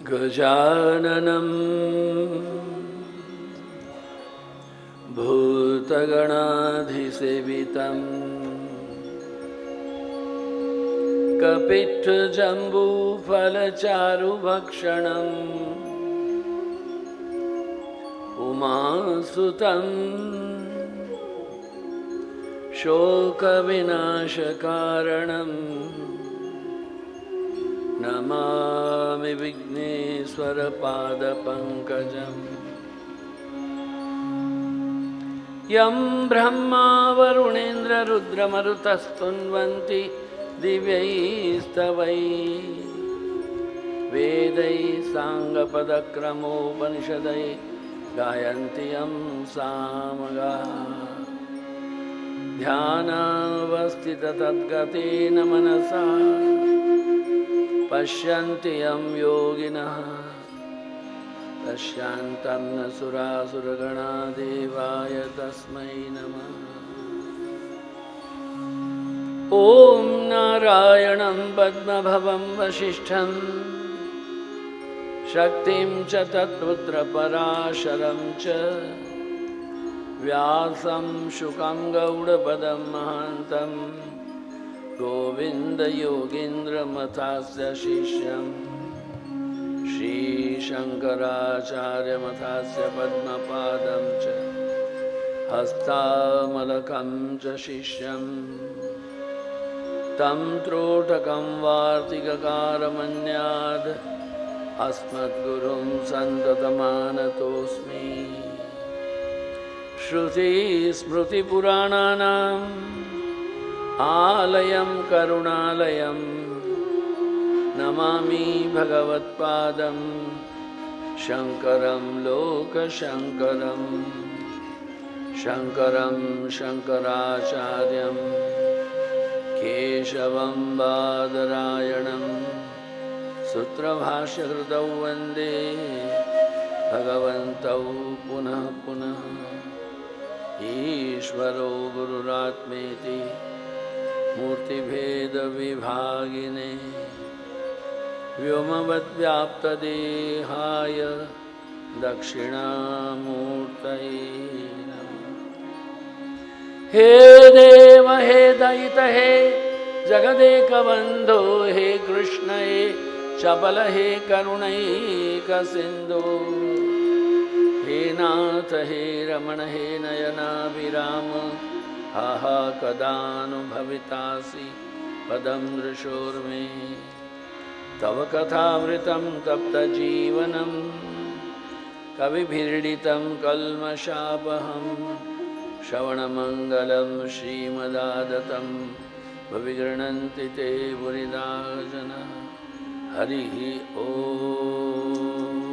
गजाननं भूतगणाधिसेवितं कपित्थजम्बूफलचारुभक्षणम् उमासुतं शोकविनाशकारणम् नमामि विघ्नेश्वरपादपङ्कजम्। यं ब्रह्मा वरुणेन्द्ररुद्रमरुतस्तुन्वन्ति दिव्यैस्तवैः वेदैः साङ्गपदक्रमोपनिषदैः गायन्ति यं सामगाः। ध्यानावस्थिततद्गतेन मनसा पश्यन्ति यं योगिनः पश्यन्तं न सुरासुरगणा देवाय तस्मै नमः। ॐ नारायणं पद्मभवं वसिष्ठं शक्तिं च तत्पुत्रपराशरं च व्यासं शुकं गौडपदं महान्तं गोविन्दयोगीन्द्रमथास्य शिष्यं श्रीशङ्कराचार्यमथास्य पद्मपादं च हस्तामलकं च शिष्यं तं त्रोटकं वार्तिककारमन्याद् अस्मद्गुरुं सन्ततमानतोऽस्मि। श्रुतिस्मृतिपुराणानाम् आलयं करुणालयं नमामि भगवत्पादं शङ्करं लोकशङ्करं शङ्करं शङ्कराचार्यं केशवं बादरायणं सूत्रभाष्यकृतौ वन्दे भगवन्तौ पुनः पुनः। ईश्वरो गुरुरात्मेति मूर्तिभेदविभागिने व्योमवद्व्याप्तदेहाय दक्षिणामूर्तये नमः। हे देव हे दयित हे जगदेकबन्धो हे कृष्ण हे चपल हे करुणैकसिन्धो हे नाथ हे रमण हे नयनाभिराम हा कदानुभवितासि पदं दृशोर्मे। तव कथामृतं तप्तजीवनं कविभिरीडितं कल्मषापहं श्रवणमङ्गलं श्रीमदादतं विगृह्णन्ति ते बुरिदा जनाः। हरिः ओम्।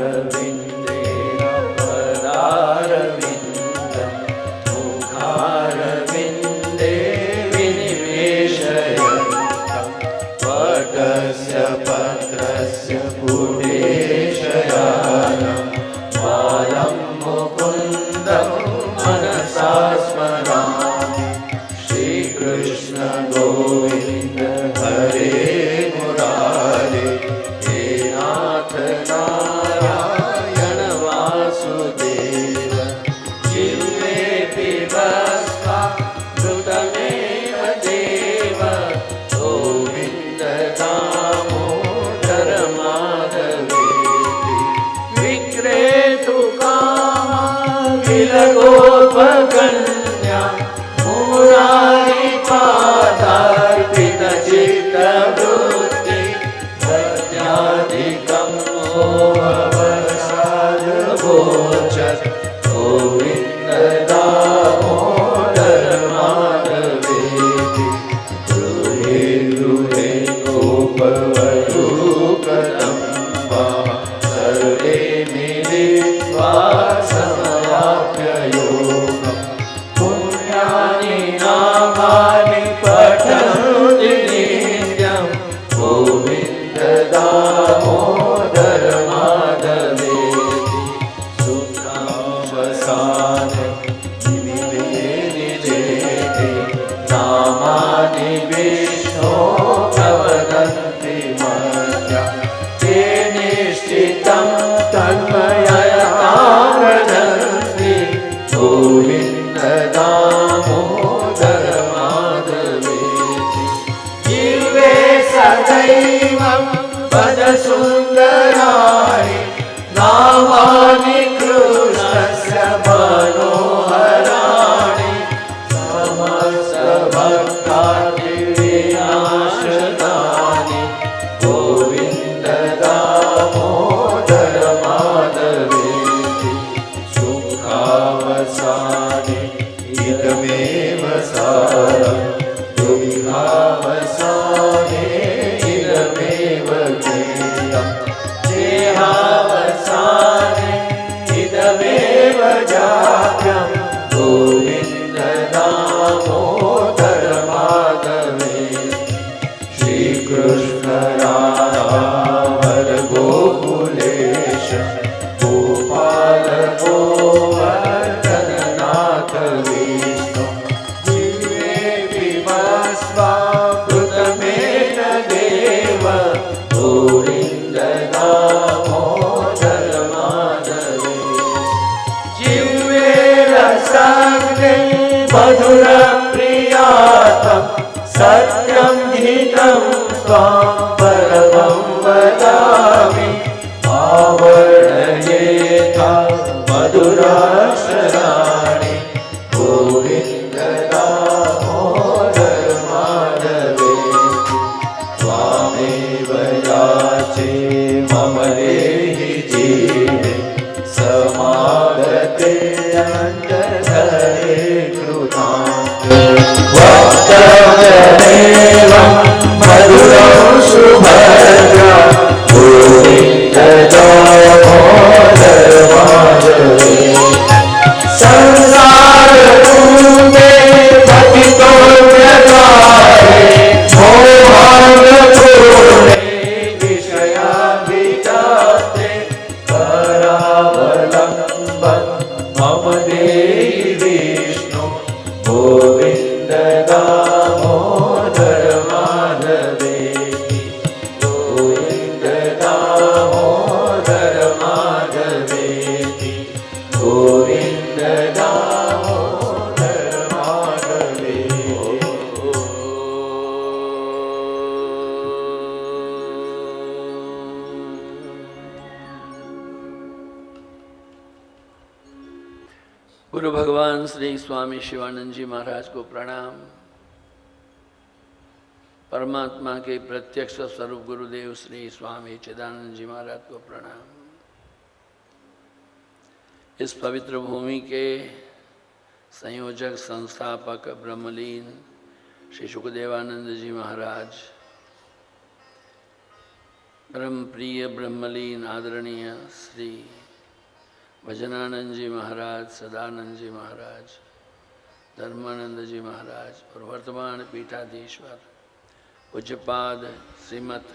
करारविन्देन पदारविन्दं मुखारविन्दे विनिवेशयन्तं वटस्य पत्रस्य पुटेशयानं बालं मुकुन्दं मनसा स्मरामि। श्रीकृष्ण गोविन्द हरे मुरारे नारायण वासुदेव जिह्वे पिबस्वा घृतमेव देव गोविन्द दामोदर माधवेति विक्रेतु कामा विलगोपकन्या मुरारी पादार्पितचित्तवृत्ति सत्याधिकं मोहवसादगोचर गोविन्द दामोदर माधवेति गृहे गृहे गोपवधूकदम्बाः सर्वे मिलित्वा समवाप्य योगिनः मत्या ते निश्चितं तन्मयतां व्रजन्ति गोविन्द दामोदर माधवेति जिह्वे सदैवं भज सुन्दराणि नामानि कृष्णस्य मनोहराणि समस्तभक्तादिविनाशनानि गोविन्द दामोदर माधवेति सुखावसाने इदमेव सारं दुःखावसाने इदमेव ज्ञेयम् देहावसाने इदमेव जात्यं गोविन्द दामोदर माधवेति श्रीकृष्ण राधा हर गोकुलेश गोपाल गोवर्धन नाथ विष्णु जीवे विमस्वामृतमेन देव गोविन्द दामोदर माधवे जिह्वे रसाग्ने मधुर प्रियातं सत्यं हितं त्वां परमं वदामि आवर्णयेथा मधुराक्षराणि गोविन्द दामोदर माधवेति त्वामेव याचे मम देहि जीवे समागते अन्तर्धरे कृतान्ते वक्तव्यमेवं मधुरं सुभद्रा गोविन्द दामोदर माधवे संसारकूटे पतितोऽन्यकाले मोहान्नपूर्णे विषयाभिजाते करावलम्बं मम देहि विष्णु गोविन्द दामोदर माधवेति गोविन्द दामोदर माधवेति गोविन्द दामोदर माधवेति गुरु भगवान श्री स्वामी शिवानंद जी महाराज को प्रणाम। परमात्मा के प्रत्यक्ष स्वरूप गुरुदेव श्री स्वामी चिदानंद जी महाराज को प्रणाम। इस पवित्र भूमि के संयोजक संस्थापक ब्रह्मलीन श्री सुखदेवानंद जी महाराज, ब्रह्म प्रिय ब्रह्मलीन आदरणीय श्री भजनानंद जी महाराज, सदानंद जी महाराज, धर्मानंद जी महाराज और वर्तमान पीठाधीश्वर पूज्यपाद श्रीमत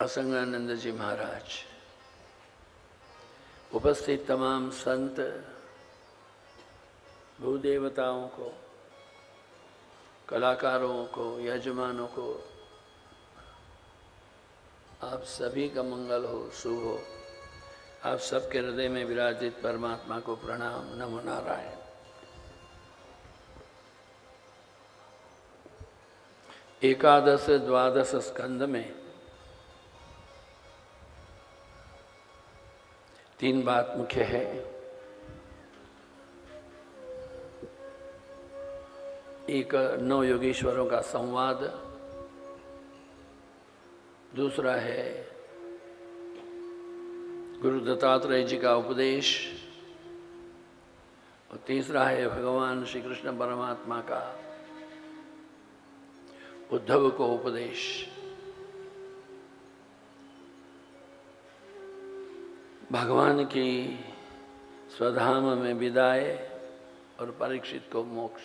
असंगानंद जी महाराज, उपस्थित तमाम संत भूदेवताओं को, कलाकारों को, यजमानों को, आप सभी का मंगल हो, शुभ हो। आप सबके हृदय में विराजित परमात्मा को प्रणाम। नमो नारायण। एकादश द्वादश स्कंद में तीन बात मुख्य है। एक 9 योगीश्वरों का संवाद, दूसरा है गुरु दत्तात्रेय जी का उपदेश और तीसरा है भगवान श्री कृष्ण परमात्मा का उद्धव को उपदेश। भगवान की स्वधाम में विदाई और परीक्षित को मोक्ष।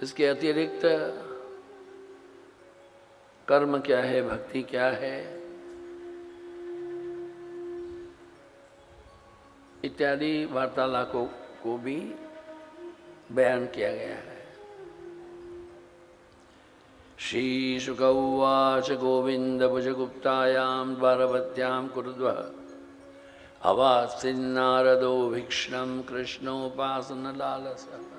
इसके अतिरिक्त कर्म क्या है, भक्ति क्या है इत्यादि वार्तालापों को भी बयान किया गया है। श्री शुक उवाच गोविंद भुजगुप्तायां द्वारवत्यां कुरुद्वः अवासिन्नारदो भीक्ष्णं कृष्णोपासन लालसः।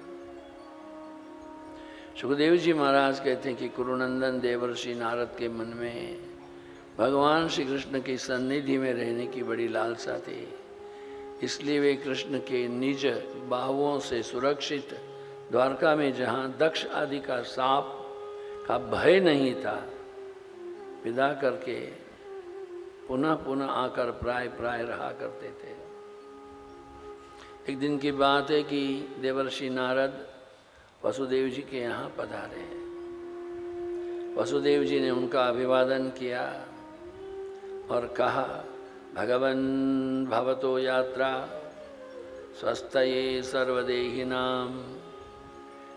सुखदेव जी महाराज कहते हैं कि कुरुनंदन देवर्षि नारद के मन में भगवान श्री कृष्ण की सन्निधि में रहने की बड़ी लालसा थी, इसलिए वे कृष्ण के निज बाहुओं से सुरक्षित द्वारका में, जहाँ दक्ष आदि का सांप का भय नहीं था, विदा करके पुनः पुनः आकर प्राय प्राय रहा करते थे। एक दिन की बात है कि देवर्षि नारद वसुदेव जी के यहाँ पधारे हैं। वसुदेव जी ने उनका अभिवादन किया और कहा, भगवन् भवतो यात्रा स्वस्थये सर्वदेहिनां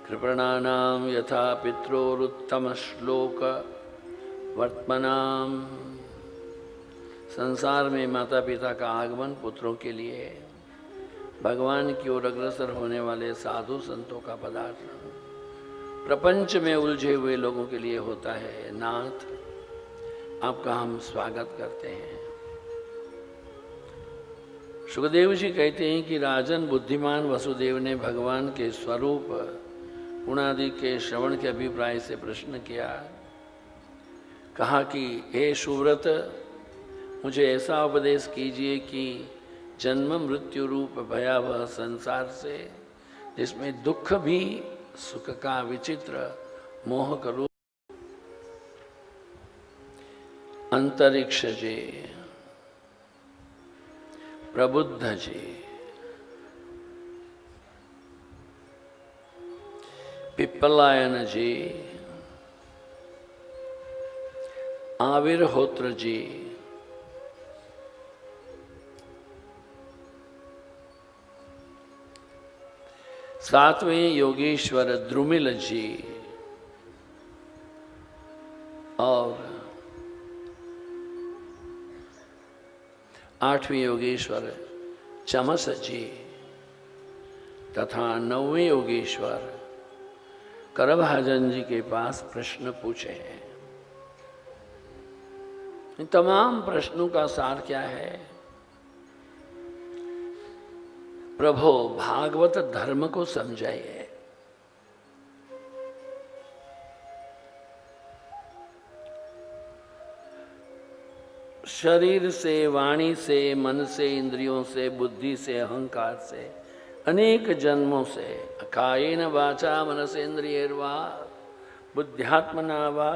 कृपणानां यथा पित्रोरुत्तम श्लोक वर्तमानां। संसार में माता पिता का आगमन पुत्रों के लिए, भगवान की ओर अग्रसर होने वाले साधु संतों का पदार्थ प्रपंच में उलझे हुए लोगों के लिए होता है। नाथ, आपका हम स्वागत करते हैं। सुखदेव जी कहते हैं कि राजन बुद्धिमान वसुदेव ने भगवान के स्वरूप गुणादि के श्रवण के अभिप्राय से प्रश्न किया। कहा कि हे सुव्रत, मुझे ऐसा उपदेश कीजिए कि जन्म मृत्यु रूप भयावह संसार से, जिसमें दुख भी सुख का विचित्र मोहक रूप, अंतरिक्ष जे, प्रबुद्ध जे, पिप्पलायन जे, आविर्होत्र जी, सातवें योगेश्वर द्रुमिल जी और आठवें योगेश्वर चमस जी तथा नौवें योगेश्वर करभाजन जी के पास प्रश्न पूछे हैं। इन तमाम प्रश्नों का सार क्या है? प्रभु भागवत धर्म को समझाइए। शरीर से, वाणी से, मन से, इंद्रियों से, बुद्धि से, अहंकार से, अनेक जन्मों से, कायेन वाचा मनसेन्द्रियैर्वा बुद्ध्यात्मना वा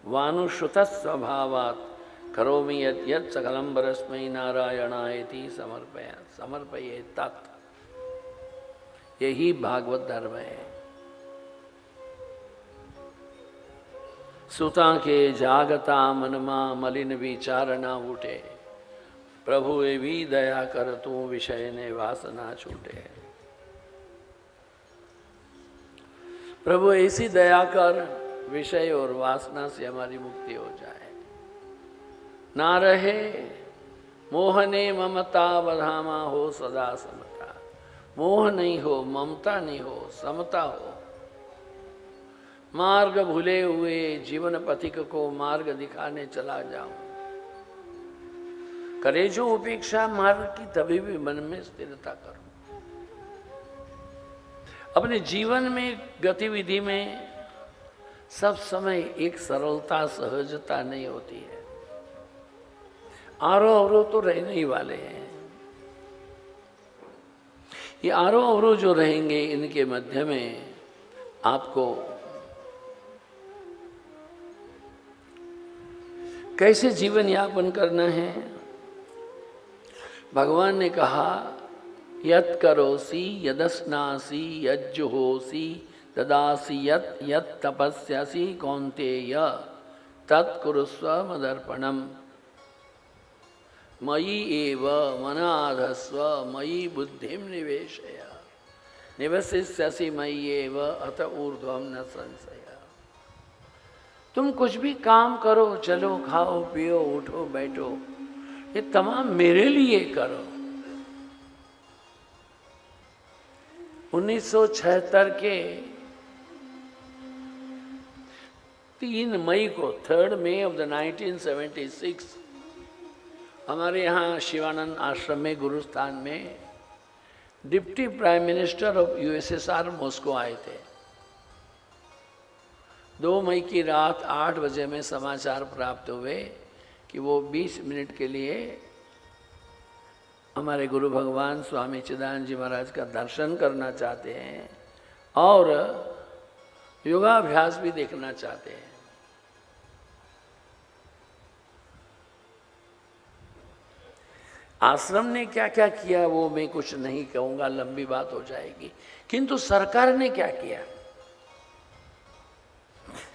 वानुश्रुतः स्वभावात् करोमि यत् सकलं परस्मै नारायणायेति समर्पयेत् तत्। यही भागवत धर्म है। सुता के जागता मनमा मलिन विचार ना उठे, प्रभु ए भी दया कर तू विषय ने वासना छूटे। प्रभु ऐसी दया कर विषय और वासना से हमारी मुक्ति हो जाए। ना रहे मोहने ममता बधामा हो सदा समता। मोह नहीं हो, ममता नहीं हो, समता हो। मार्ग भूले हुए जीवन पथिक को मार्ग दिखाने चला जाऊं। करे जो उपेक्षा मार्ग की, तभी भी मन में स्थिरता करो। अपने जीवन में गतिविधि में सब समय एक सरलता सहजता नहीं होती है। आरोह अवरोह तो रहने ही वाले हैं। ये आरोह अवरोह जो रहेंगे, इनके मध्य में आपको कैसे जीवन यापन करना है? भगवान ने कहा, यत् करोसि यदस्नासि यज्जुहोसि तदासि यत् यत् तपस्यासि कौन्तेय तत्कुरुस्व मदर्पणम्। मयि एव मनाधस्व मयि बुद्धिम निवेशय निवसिष्यसि मयि एव अत ऊर्ध्वं न संशय। तुम कुछ भी काम करो, चलो, खाओ, पियो, उठो, बैठो, ये तमाम मेरे लिए करो। 1976 के 3 मई को 3 मई ऑफ द 1976 हमारे यहाँ शिवानंद आश्रम में गुरुस्थान में deputy prime minister of USSR Moscow आए थे। 2 मई की रात 8 बजे में समाचार प्राप्त हुए कि वो 20 मिनट के लिए हमारे गुरु भगवान स्वामी चिदानंद जी महाराज का दर्शन करना चाहते हैं और योगाभ्यास भी देखना चाहते हैं। आश्रम ने क्या क्या किया वो मैं कुछ नहीं कहूँगा, लंबी बात हो जाएगी। किंतु सरकार ने क्या किया,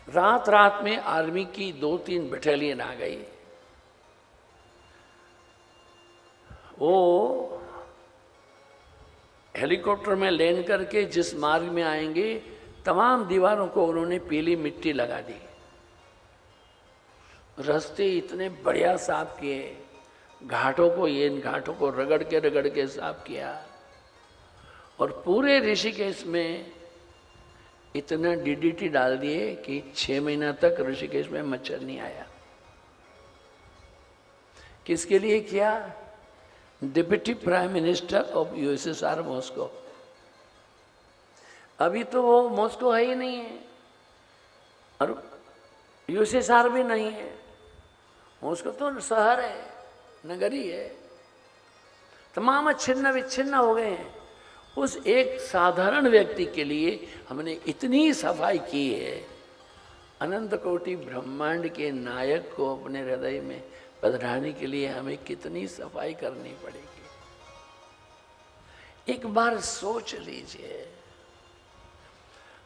रात रात में आर्मी की 2-3 बटालियन आ गई। वो हेलीकॉप्टर में लैंड करके जिस मार्ग में आएंगे तमाम दीवारों को उन्होंने पीली मिट्टी लगा दी। रास्ते इतने बढ़िया साफ किए, घाटों को रगड़ के साफ किया और पूरे ऋषिकेश में इतना डीडीटी डाल दिए कि 6 महीना तक ऋषिकेश में मच्छर नहीं आया। किसके लिए किया? Deputy prime minister of USSR Moscow. अभी तो वो मॉस्को है ही नहीं है और यूएसएसआर भी नहीं है। मॉस्को तो शहर है, नगरी है, तमाम छिन्न विच्छिन्न हो गए हैं। उस एक साधारण व्यक्ति के लिए हमने इतनी सफाई की है। अनंत कोटि ब्रह्मांड के नायक को अपने हृदय में पधराने के लिए हमें कितनी सफाई करनी पड़ेगी। एक बार सोच लीजिए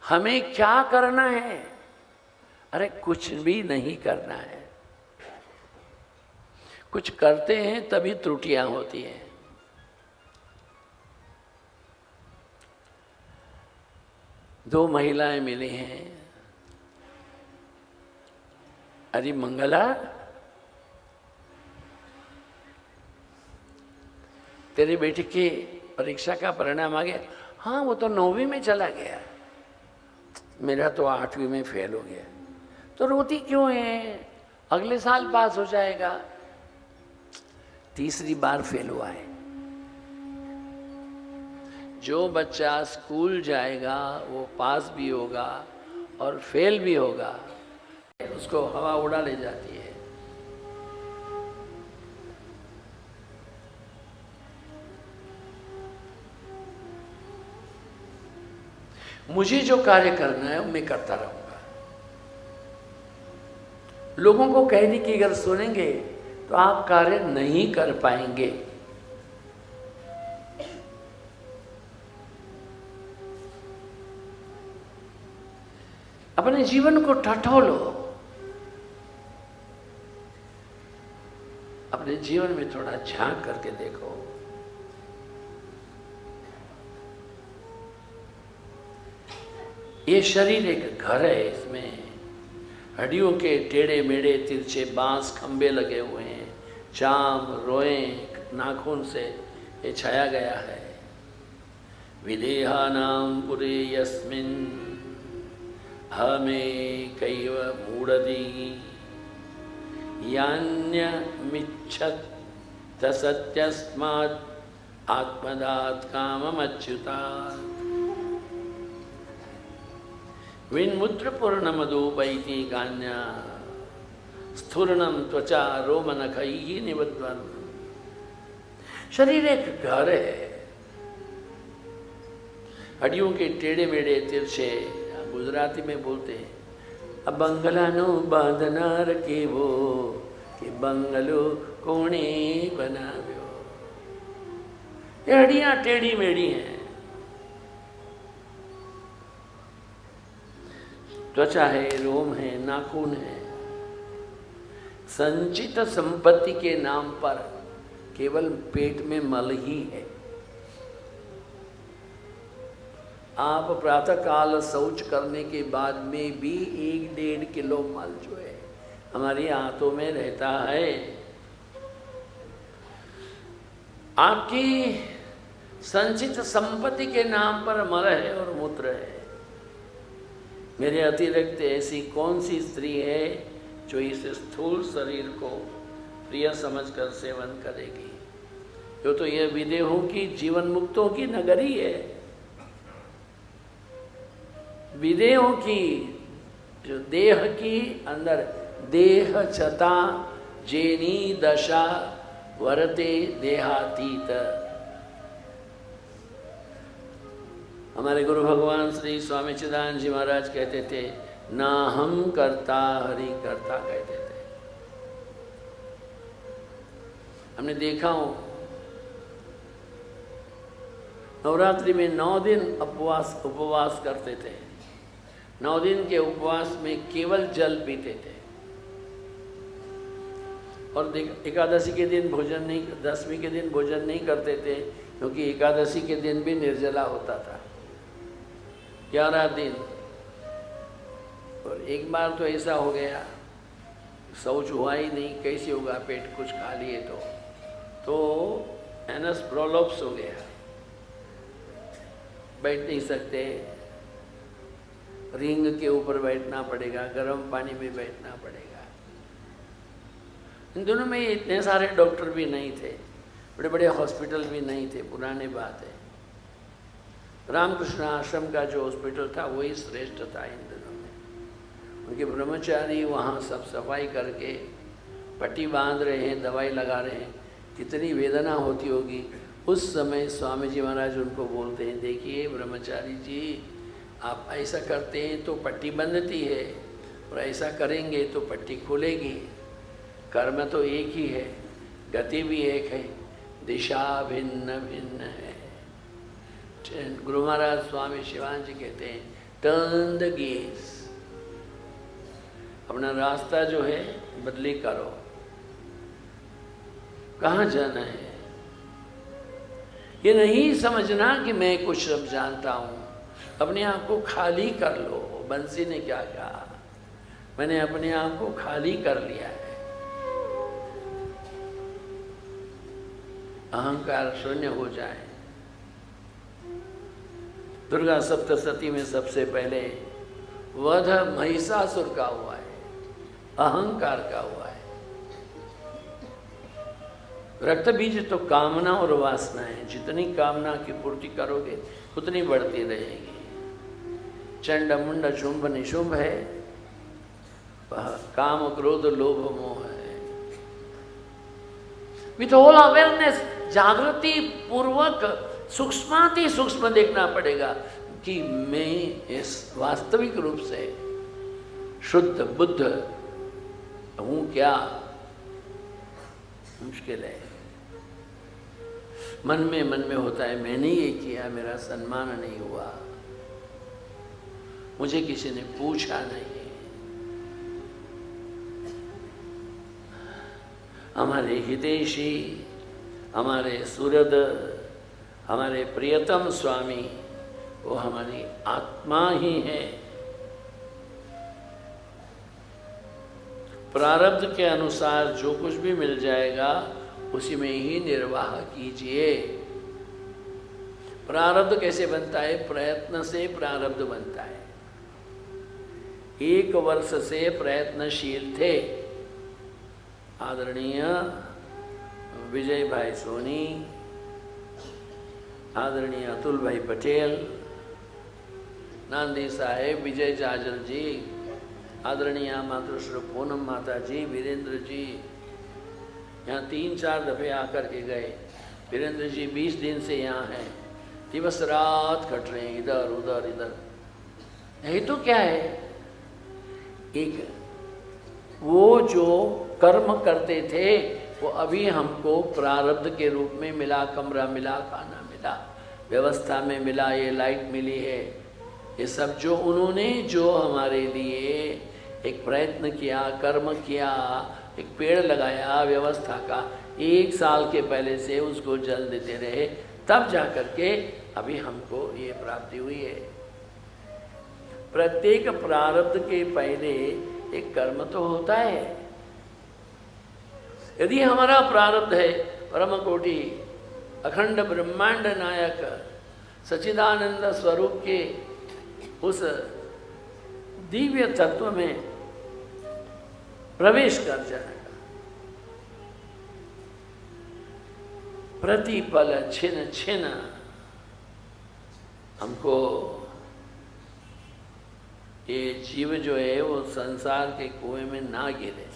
हमें क्या करना है। अरे कुछ भी नहीं करना है। कुछ करते हैं तभी त्रुटियां होती हैं। दो महिलाएं मिली हैं। अरे मंगला, तेरी बेटी की परीक्षा का परिणाम आ गया? हाँ, वो तो 9वीं में चला गया, मेरा तो 8वीं में फेल हो गया। तो रोती क्यों है? अगले साल पास हो जाएगा। तीसरी बार फेल हुआ है। जो बच्चा स्कूल जाएगा वो पास भी होगा और फेल भी होगा, उसको हवा उड़ा ले जाती है। मुझे जो कार्य करना है वो मैं करता रहूंगा। लोगों को कहने की अगर सुनेंगे तो आप कार्य नहीं कर पाएंगे। अपने जीवन को ठठोलो। अपने जीवन में थोड़ा झांक करके देखो। ये शरीर एक घर है, इसमें हड्डियों के टेढ़े मेढ़े तिरछे बांस खंबे लगे हुए हैं, चाम रोए नाखून से ये छाया गया है। विदेहानां पुरे यस्मिन् हमें कैव मूढ़धि यान्यमिच्छत् तसत्यस्मात् आत्मदात् काममच्युतात् विन्मुद्रपूर्णमदोपैति कान्या स्थूर्णम त्वचा रोमनखैः निबध्वन्। शरीर एक घर है। हड्डियों के टेढ़े मेढ़े तिरछे, गुजराती में बोलते हैं, अब बंगलानो बांधना रखे वो कि बंगलो कोने बनाव्यो। ये हड्डियां टेढ़ी मेढ़ी हैं। त्वचा है, रोम है, नाखून है। संचित संपत्ति के नाम पर केवल पेट में मल ही है। आप प्रातः काल शौच करने के बाद में भी 1-1.5 किलो मल जो है हमारे हाथों में रहता है। आपकी संचित संपत्ति के नाम पर मल है और मूत्र है। मेरे अतिरिक्त ऐसी कौन सी स्त्री है जो इस स्थूल शरीर को प्रिय समझकर सेवन करेगी? जो तो यह विदेहों की जीवन मुक्तों की नगरी है। विदेहों की जो देह की अंदर देह चता जेनी दशा वरते देहातीत। हमारे गुरु भगवान श्री स्वामी चिदानंद जी महाराज कहते थे, ना हम करता हरि करता कहते थे। हमने देखा हो नवरात्रि में 9 दिन उपवास करते थे। 9 दिन के उपवास में केवल जल पीते थे और एकादशी के दिन भोजन नहीं, दशमी के दिन भोजन नहीं करते थे, क्योंकि एकादशी के दिन भी निर्जला होता था 11 दिन। और एक बार तो ऐसा हो गया, शौच हुआ ही नहीं, कैसे होगा, पेट कुछ खा लिए तो एनस प्रोलोप्स हो गया, बैठ नहीं सकते, रिंग के ऊपर बैठना पड़ेगा, गर्म पानी में बैठना पड़ेगा। इन दोनों में इतने सारे डॉक्टर भी नहीं थे, बड़े बड़े हॉस्पिटल भी नहीं थे, पुरानी बात है। रामकृष्ण आश्रम का जो हॉस्पिटल था वही श्रेष्ठ था इन दिनों में। उनके ब्रह्मचारी वहाँ सब सफाई करके पट्टी बांध रहे हैं, दवाई लगा रहे हैं, कितनी वेदना होती होगी। उस समय स्वामी जी महाराज उनको बोलते हैं, देखिए ब्रह्मचारी जी, आप ऐसा करते हैं तो पट्टी बंधती है और ऐसा करेंगे तो पट्टी खुलेगी। कर्म तो एक ही है, गति भी एक है, दिशा भिन्न भिन्न है। गुरु महाराज स्वामी शिवानंद जी कहते हैं, टर्न द गेज, अपना रास्ता जो है बदली करो, कहाँ जाना है। ये नहीं समझना कि मैं कुछ सब जानता हूँ, अपने आप को खाली कर लो। बंसी ने क्या कहा, मैंने अपने आप को खाली कर लिया है, अहंकार शून्य हो जाए। दुर्गा सप्तशती में सबसे पहले वध महिषासुर का हुआ है, अहंकार का हुआ है। रक्त बीज तो कामना और वासना है, जितनी कामना की पूर्ति करोगे उतनी बढ़ती रहेगी। चंड मुंड शुंभ निशुंभ है, काम क्रोध लोभ मोह है। विथ ऑल अवेयरनेस, जागृति पूर्वक सूक्ष्माति सूक्ष्म देखना पड़ेगा कि मैं इस वास्तविक रूप से शुद्ध बुद्ध हूं क्या। मुश्किल है, मन में होता है, मैंने ये किया, मेरा सम्मान नहीं हुआ, मुझे किसी ने पूछा नहीं। हमारे हितैषी, हमारे सुहृद, हमारे प्रियतम स्वामी, वो हमारी आत्मा ही है। प्रारब्ध के अनुसार जो कुछ भी मिल जाएगा उसी में ही निर्वाह कीजिए। प्रारब्ध कैसे बनता है? प्रयत्न से प्रारब्ध बनता है। 1 वर्ष से प्रयत्नशील थे आदरणीय विजय भाई सोनी, आदरणीय अतुल भाई पटेल, नांदी साहेब, विजय जाजल जी, आदरणीय मातृश्री पूनम माता जी, वीरेंद्र जी यहाँ 3-4 दफे आकर के गए। वीरेंद्र जी 20 दिन से यहाँ हैं, दिवस रात कट रहे हैं, इधर उधर इधर। यही तो क्या है, एक वो जो कर्म करते थे वो अभी हमको प्रारब्ध के रूप में मिला, कमरा मिला, खाना मिला, व्यवस्था में मिला, ये लाइट मिली है, ये सब जो उन्होंने जो हमारे लिए एक प्रयत्न किया, कर्म किया, एक पेड़ लगाया व्यवस्था का, 1 साल के पहले से उसको जल देते रहे, तब जा कर के अभी हमको ये प्राप्ति हुई है। प्रत्येक प्रारब्ध के पहले एक कर्म तो होता है। यदि हमारा प्रारब्ध है परम कोटि, अखंड ब्रह्मांड नायक सच्चिदानंद स्वरूप के उस दिव्य तत्व में प्रवेश कर जाएगा। प्रतिपल छिन छिन हमको ये जीव जो है वो संसार के कुएं में ना गिरे।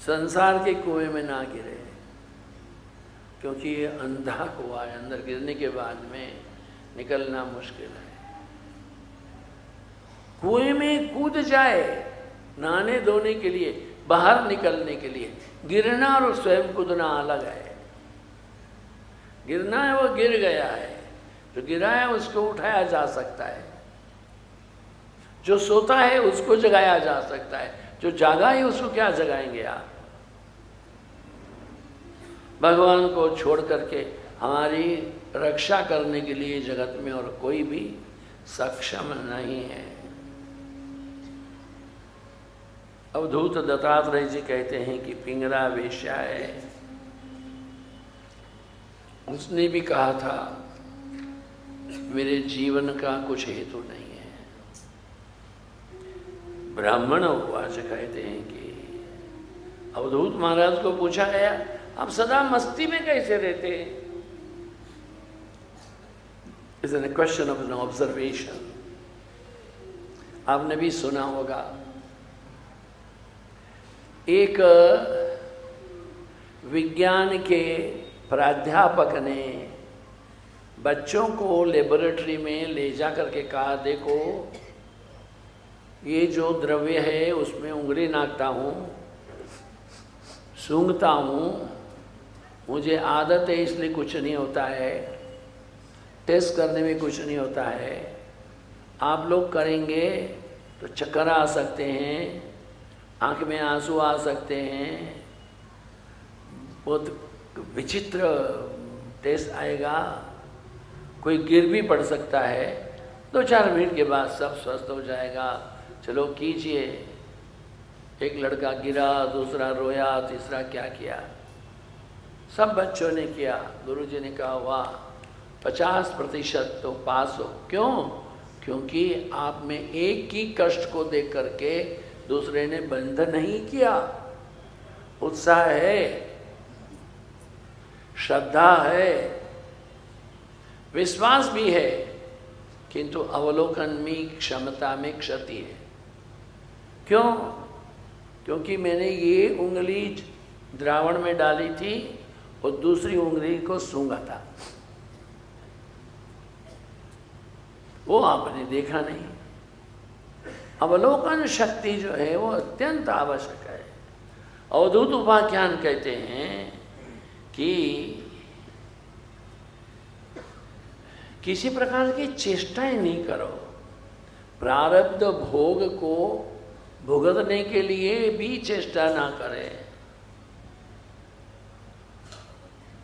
संसार के कुएं में ना गिरे, क्योंकि ये अंधा कुआं है, अंदर गिरने के बाद में निकलना मुश्किल है। कुएं में कूद जाए नहाने धोने के लिए, बाहर निकलने के लिए, गिरना और स्वयं कूदना अलग है। गिरना है वो गिर गया है, जो गिरा है उसको उठाया जा सकता है, जो सोता है उसको जगाया जा सकता है, जो जागा है उसको क्या जगाएंगे आप। भगवान को छोड़ करके हमारी रक्षा करने के लिए जगत में और कोई भी सक्षम नहीं है। अवधूत दत्तात्रेय जी कहते हैं कि पिंगला वेश्या है। उसने भी कहा था मेरे जीवन का कुछ हेतु नहीं है। ब्राह्मण उपवास कहते हैं कि अवधूत महाराज को पूछा गया आप सदा मस्ती में कैसे रहते हैं। Is an question of an observation. आपने भी सुना होगा, एक विज्ञान के प्राध्यापक ने बच्चों को लेबोरेटरी में ले जा करके कहा देखो ये जो द्रव्य है उसमें उंगली नाखता हूँ, सूंघता हूँ, मुझे आदत है इसलिए कुछ नहीं होता है, टेस्ट करने में कुछ नहीं होता है। आप लोग करेंगे तो चक्कर आ सकते हैं, आंख में आंसू आ सकते हैं, बहुत विचित्र टेस्ट आएगा, कोई गिर भी पड़ सकता है, 2-4 मिनट के बाद सब स्वस्थ हो जाएगा, चलो कीजिए। एक लड़का गिरा, दूसरा रोया, तीसरा क्या किया, सब बच्चों ने किया। गुरुजी ने कहा वाह 50% तो पास हो। क्यों? क्योंकि आप में एक ही कष्ट को देख करके दूसरे ने बंध नहीं किया। उत्साह है, श्रद्धा है, विश्वास भी है, किंतु अवलोकन में क्षमता में क्षति है। क्यों? क्योंकि मैंने ये उंगली द्रावण में डाली थी और दूसरी उंगली को सूंघा था, वो आपने देखा नहीं। अवलोकन शक्ति जो है वो अत्यंत आवश्यक है। अवधूत उपाख्यान कहते हैं कि किसी प्रकार की चेष्टाएं नहीं करो, प्रारब्ध भोग को भुगतने के लिए भी चेष्टा ना करें।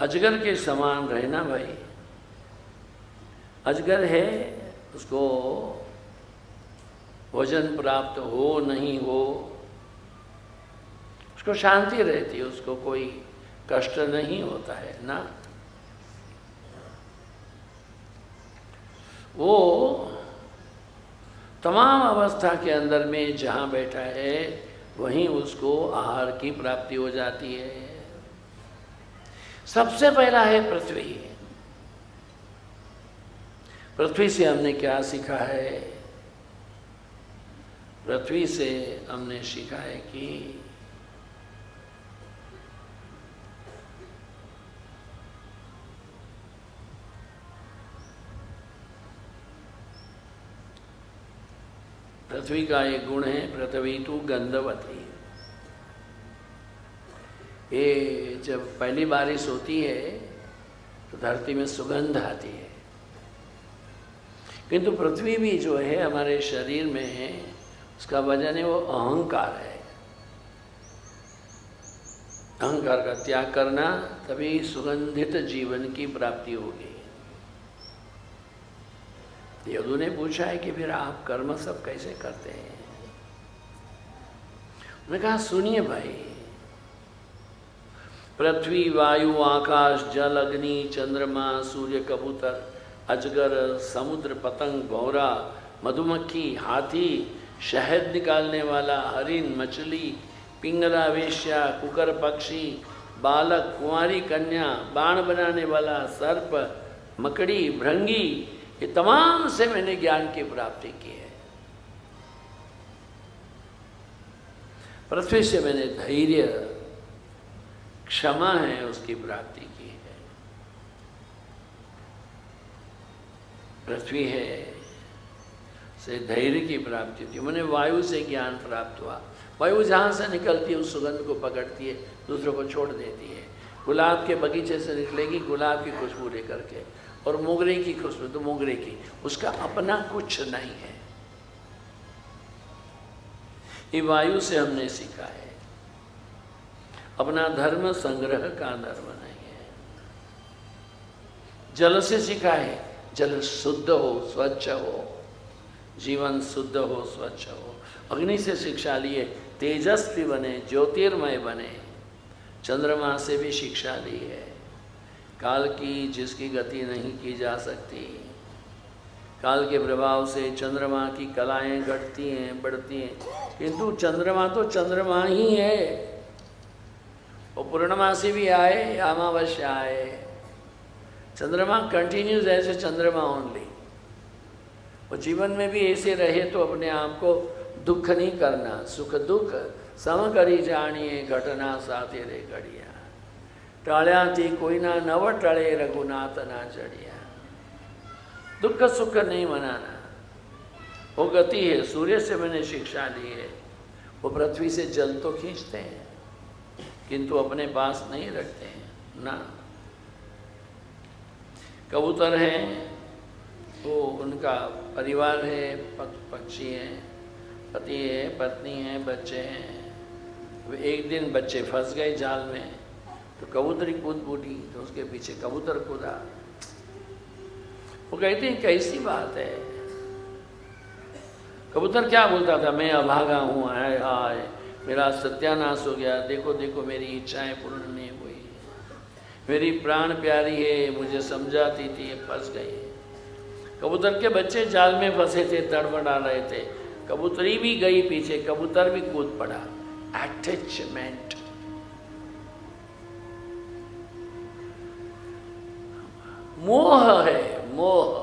अजगर के समान रहना भाई। अजगर है, उसको भोजन प्राप्त हो नहीं हो उसको शांति रहती है, उसको कोई कष्ट नहीं होता है ना। वो तमाम अवस्था के अंदर में जहाँ बैठा है वहीं उसको आहार की प्राप्ति हो जाती है। सबसे पहला है पृथ्वी। पृथ्वी से हमने क्या सीखा है? पृथ्वी से हमने सीखा है कि पृथ्वी का एक गुण है पृथ्वी तो गंधवती। ये जब पहली बारिश होती है तो धरती में सुगंध आती है, किंतु पृथ्वी भी जो है हमारे शरीर में है, उसका वजन है वो अहंकार है। अहंकार का त्याग करना, तभी सुगंधित जीवन की प्राप्ति होगी। यदु ने पूछा है कि फिर आप कर्म सब कैसे करते हैं? उन्होंने कहा सुनिए भाई, पृथ्वी, वायु, आकाश, जल, अग्नि, चंद्रमा, सूर्य, कबूतर, अजगर, समुद्र, पतंग, भौरा, मधुमक्खी, हाथी, शहद निकालने वाला, हरिण, मछली, पिंगला, वेश्या, कुकर पक्षी, बालक, कुंवारी कन्या, बाण बनाने वाला, सर्प, मकड़ी, भृंगी, ये तमाम से मैंने ज्ञान की प्राप्ति की है। पृथ्वी से मैंने धैर्य, क्षमा है उसकी प्राप्ति की है। पृथ्वी है से धैर्य की प्राप्ति होती है। मैंने वायु से ज्ञान प्राप्त हुआ। वायु जहाँ से निकलती है उस सुगंध को पकड़ती है, दूसरों को छोड़ देती है। गुलाब के बगीचे से निकलेगी गुलाब की खुशबू लेकर के, और मोगरे की खुशबू तो मोगरे की, उसका अपना कुछ नहीं है। ये वायु से हमने सीखा है। अपना धर्म संग्रह का धर्म नहीं है। जल से सीखा है, जल शुद्ध हो, स्वच्छ हो, जीवन शुद्ध हो, स्वच्छ हो। अग्नि से शिक्षा लिए तेजस्वी बने, ज्योतिर्मय बने। चंद्रमा से भी शिक्षा ली है, काल की जिसकी गति नहीं की जा सकती। काल के प्रभाव से चंद्रमा की कलाएं घटती हैं, बढ़ती हैं, किंतु चंद्रमा तो चंद्रमा ही है। वो पूर्णमासी भी आए, अमावस्या आए, चंद्रमा कंटिन्यूज ऐसे चंद्रमा ओनली। वो जीवन में भी ऐसे रहे तो अपने आप को दुख नहीं करना, सुख दुख सम करी जानिए, घटना साथे रे घड़िया। टाळ्या थी कोई ना नव टळे, रघुनाथ ना चढ़िया। दुख सुख नहीं मनाना, वो गति है। सूर्य से मैंने शिक्षा ली है, वो पृथ्वी से जल तो खींचते हैं किंतु अपने पास नहीं रखते हैं ना। कबूतर हैं, वो उनका परिवार है, पक्षी हैं, पति है, पत्नी है, बच्चे हैं। एक दिन बच्चे फंस गए जाल में, तो कबूतरी कूद फूटी, तो उसके पीछे कबूतर कूदा। वो कहते हैं कैसी बात है। कबूतर क्या बोलता था, मैं अभागा हूँ, हाय हाय मेरा सत्यानाश हो गया, देखो देखो मेरी इच्छाएं पूर्ण नहीं हुई, मेरी प्राण प्यारी है, मुझे समझाती थी, फंस गई। कबूतर के बच्चे जाल में फंसे थे, तड़बड़ा रहे थे, कबूतरी भी गई पीछे, कबूतर भी कूद पड़ा। अटैचमेंट, मोह है, मोह।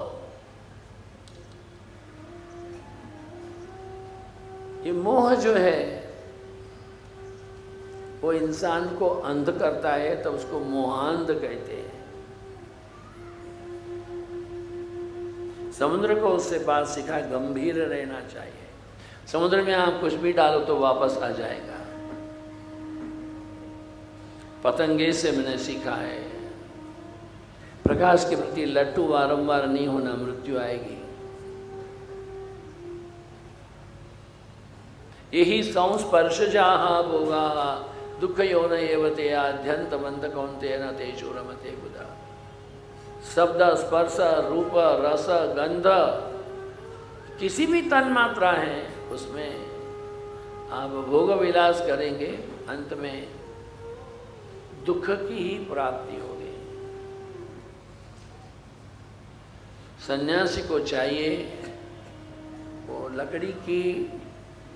ये मोह जो है वो इंसान को अंध करता है, तो उसको मोहांध कहते हैं। समुद्र को उससे बात सिखा, गंभीर रहना चाहिए। समुद्र में आप कुछ भी डालो तो वापस आ जाएगा। पतंगे से मैंने सीखा है, प्रकाश के प्रति लट्टू बारंबार नहीं होना, मृत्यु आएगी। यही संस्पर्श जहा भोगा दुख यौन एवते आद्यंत मंत कौनते न तेजो रमते बुधा। शब्द, स्पर्श, रूप, रस, गंध, किसी भी तन मात्रा है उसमें आप भोग विलास करेंगे, अंत में दुख की ही प्राप्ति होगी। सन्यासी को चाहिए वो लकड़ी की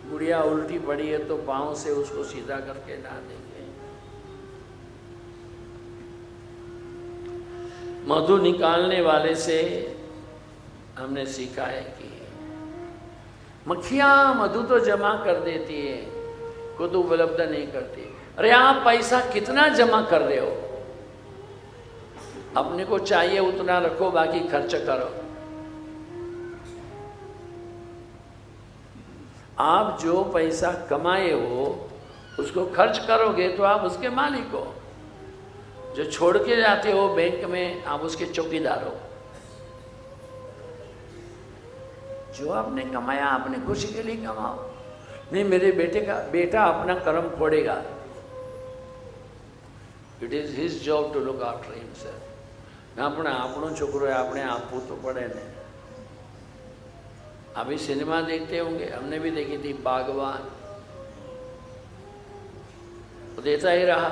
गुड़िया उल्टी पड़ी है तो पांव से उसको सीधा करके ला देंगे। मधु निकालने वाले से हमने सीखा है कि मक्खियां मधु तो जमा कर देती है, खुद उपलब्ध नहीं करती। अरे आप पैसा कितना जमा कर रहे हो, अपने को चाहिए उतना रखो, बाकी खर्च करो। आप जो पैसा कमाए हो उसको खर्च करोगे तो आप उसके मालिक हो। जो छोड़ के जाते हो बैंक में, आप उसके चौकीदार हो। जो आपने कमाया अपने खुशी के लिए कमाओ। नहीं, मेरे बेटा अपना कर्म फोड़ेगा। It is his job to look after himself. આપણો છોકરો આપણે આપવું તો પડે ને। अभी सिनेमा देखते होंगे, हमने भी देखी थी बागवान, वो देता ही रहा।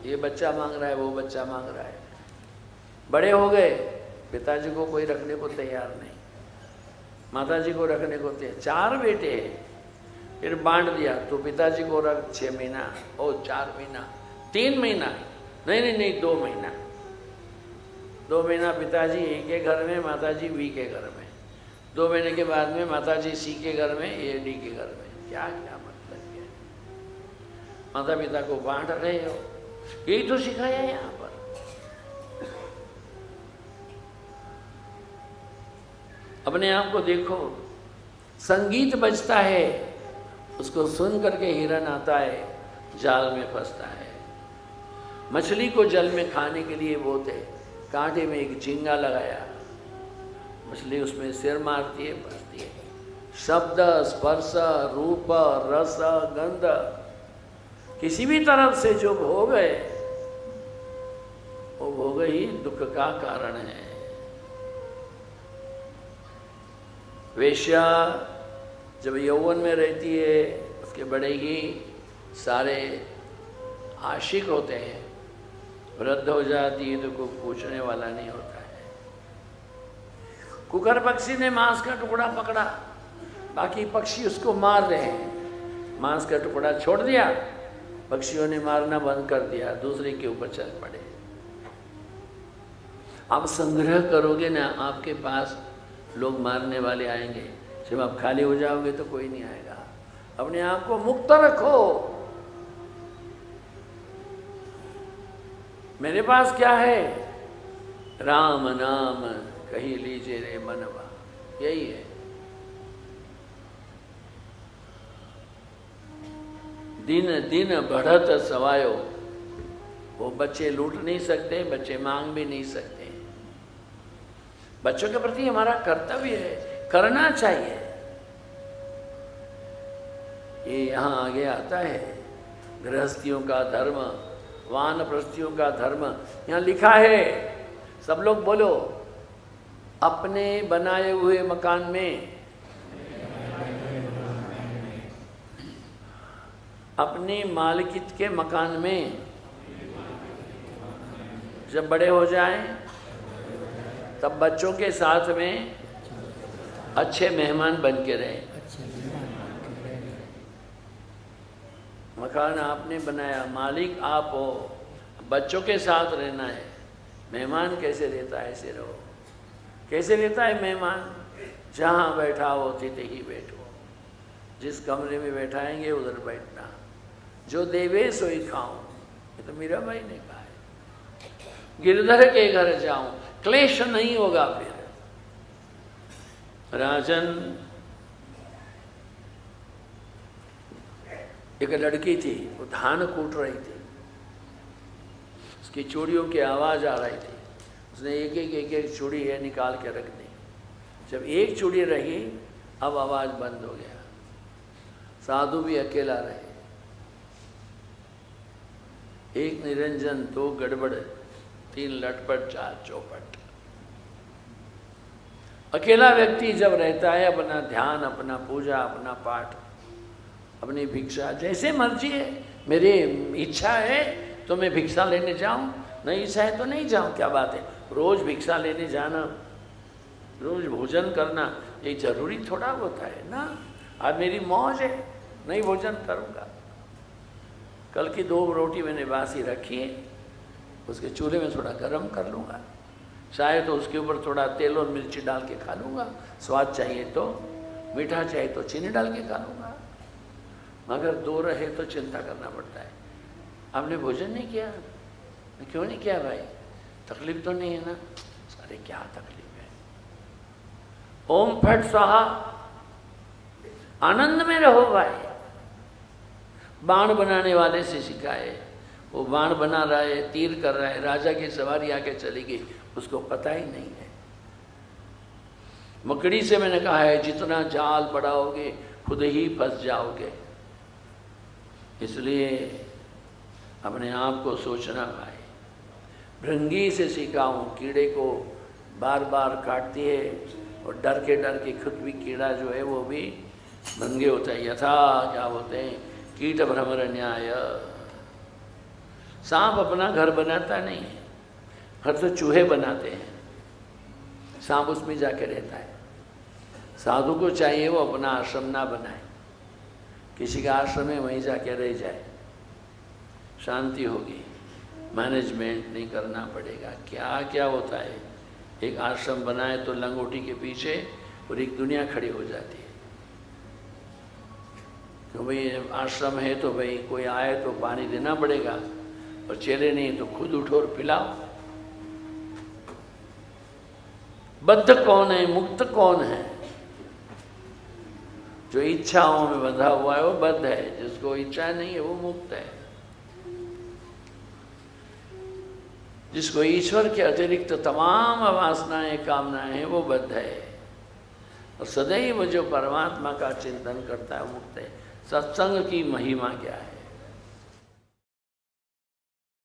ये बच्चा मांग रहा है, वो बच्चा मांग रहा है। बड़े हो गए, पिताजी को कोई रखने को तैयार नहीं, माताजी को रखने को तैयार। 4 बेटे हैं, फिर बांट दिया, तो पिताजी को रख 6 महीना, ओ 4 महीना, 3 महीना, नहीं 2 महीना। 2 महीना पिताजी ए के घर में, माताजी बी के घर में। 2 महीने के बाद में माताजी सी के घर में, ए डी के घर में। क्या क्या मतलब है? माता पिता को बांट रहे हो, यही तो सिखाया है यहाँ पर। अपने आप को देखो, संगीत बजता है, उसको सुन करके हिरन आता है, जाल में फंसता है। मछली को जल में खाने के लिए बोते, कांटे में एक झींगा लगाया, मछली उसमें सिर मारती है, फंसती है। शब्द, स्पर्श, रूप, रस, गंध, किसी भी तरफ से जो भोग है, वो भोग ही दुख का कारण है। वेश्या जब यौवन में रहती है, उसके बड़े ही सारे आशिक होते हैं, वृद्ध हो जाती है तो कोई पूछने वाला नहीं होता है। कुकर पक्षी ने मांस का टुकड़ा पकड़ा, बाकी पक्षी उसको मार रहे हैं, मांस का टुकड़ा छोड़ दिया, पक्षियों ने मारना बंद कर दिया, दूसरे के ऊपर चल पड़े। आप संग्रह करोगे ना, आपके पास लोग मारने वाले आएंगे। जब आप खाली हो जाओगे तो कोई नहीं आएगा। अपने आप को मुक्त रखो। मेरे पास क्या है? राम नाम कही लीजिए रे मनवा, यही है। दिन दिन बढ़त सवायो। वो बच्चे लूट नहीं सकते, बच्चे मांग भी नहीं सकते। बच्चों के प्रति हमारा कर्तव्य है, करना चाहिए। ये यहाँ आगे आता है, गृहस्थियों का धर्म, वानप्रस्थियों का धर्म। यहाँ लिखा है, सब लोग बोलो, अपने बनाए हुए मकान में, अपनी मालिकियत के मकान में जब बड़े हो जाएं, तब बच्चों के साथ में अच्छे मेहमान बन के रहें। मकान आपने बनाया, मालिक आप हो, बच्चों के साथ रहना है। मेहमान कैसे रहता है, ऐसे रहो। कैसे रहता है मेहमान? जहाँ बैठा हो तिथे ही बैठो, जिस कमरे में बैठाएंगे उधर बैठना, जो देवे सोई खाऊं, ये तो मीरा भाई ने कहा है। गिरधर के घर जाऊं, क्लेश नहीं होगा। फिर राजन, एक लड़की थी, वो धान कूट रही थी, उसकी चूड़ियों की आवाज आ रही थी। उसने एक चूड़ी है निकाल के रख दी। जब एक चूड़ी रही, अब आवाज बंद हो गया। साधु भी अकेला रहे। एक निरंजन, 2 गड़बड़, 3 लटपट, 4 चौपट। अकेला व्यक्ति जब रहता है, अपना ध्यान, अपना पूजा, अपना पाठ, अपनी भिक्षा, जैसे मर्जी है। मेरी इच्छा है तो मैं भिक्षा लेने जाऊं, नहीं इच्छा है तो नहीं जाऊं, क्या बात है। रोज भिक्षा लेने जाना, रोज भोजन करना, ये जरूरी थोड़ा होता है ना। आज मेरी मौज है, नहीं भोजन करूंगा। कल की 2 रोटी मैंने बासी रखी है, उसके चूल्हे में थोड़ा गरम कर लूँगा, चाहे तो उसके ऊपर थोड़ा तेल और मिर्ची डाल के खा लूँगा, स्वाद चाहिए तो, मीठा चाहिए तो चीनी डाल के खा लूँगा। मगर 2 रहे तो चिंता करना पड़ता है। आपने भोजन नहीं किया? क्यों नहीं किया भाई? तकलीफ तो नहीं है ना? अरे क्या तकलीफ है? ओम फट स्वाहा, आनंद में रहो भाई। बाण बनाने वाले से सिखाए, वो बाण बना रहा है, तीर कर रहा है, राजा की सवारी आके चली गई, उसको पता ही नहीं है। मकड़ी से मैंने कहा है, जितना जाल बढ़ाओगे खुद ही फंस जाओगे। इसलिए अपने आप को सोचना भाई। भृंगी से सीखा हूँ, कीड़े को बार बार काटती है और डर के खुद भी कीड़ा जो है वो भी भंगे होता है। यथा क्या बोलते हैं, कीट भ्रमर न्याय। सांप अपना घर बनाता नहीं है, घर तो चूहे बनाते हैं, सांप उसमें जाके रहता है। साधु को चाहिए वो अपना आश्रम ना बनाए, किसी का आश्रम है वहीं जाके रह जाए, शांति होगी, मैनेजमेंट नहीं करना पड़ेगा। क्या क्या होता है, एक आश्रम बनाए तो लंगोटी के पीछे और एक दुनिया खड़ी हो जाती है। तो भाई आश्रम है तो भाई कोई आए तो पानी देना पड़ेगा, और चेले नहीं तो खुद उठो और पिलाओ। बद्ध कौन है, मुक्त कौन है? जो इच्छाओं में बंधा हुआ है वो बद्ध है, जिसको इच्छा नहीं है वो मुक्त है। जिसको ईश्वर के अतिरिक्त तमाम वासनाएं कामनाएं हैं वो बद्ध है, और सदैव जो परमात्मा का चिंतन करता है वो मुक्त है। सत्संग की महिमा क्या है?